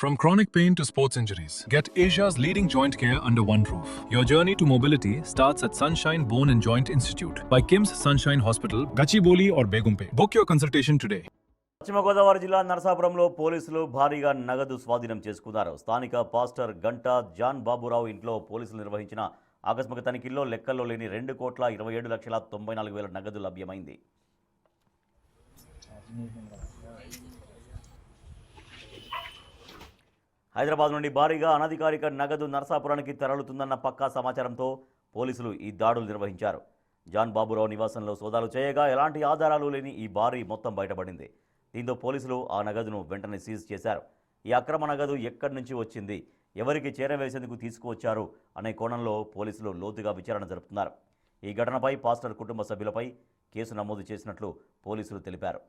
From chronic pain to sports injuries, get Asia's leading joint care under one roof. Your journey to mobility starts at Sunshine Bone and Joint Institute by KIMS Sunshine Hospital, Gachibowli or Begumpe. Book your consultation today. పశ్చిమ గోదావరి జిల్లా నరసాపురంలో పోలీసులు భారీగా నగదు స్వాధీనం చేసుకున్నారు. స్థానిక pastor Ganta John Baburao ఇంట్లో పోలీసులు నిర్వహించిన ఆకస్మిక తనిఖీల్లో లెక్కల్లో లేని 2,27,94,000 నగదు లభ్యమైంది. హైదరాబాద్ నుండి భారీగా అనధికారిక నగదు నరసాపురానికి తరలుతుందన్న పక్కా సమాచారంతో పోలీసులు ఈ దాడులు నిర్వహించారు. జాన్ బాబురావు నివాసంలో సోదాలు చేయగా ఎలాంటి ఆధారాలు లేని ఈ భారీ మొత్తం బయటపడింది. దీంతో పోలీసులు ఆ నగదును వెంటనే సీజ్ చేశారు. ఈ అక్రమ నగదు ఎక్కడి నుంచి వచ్చింది, ఎవరికి చేరవేసేందుకు తీసుకువచ్చారు అనే కోణంలో పోలీసులు లోతుగా విచారణ జరుపుతున్నారు. ఈ ఘటనపై పాస్టర్ కుటుంబ సభ్యులపై కేసు నమోదు చేసినట్లు పోలీసులు తెలిపారు.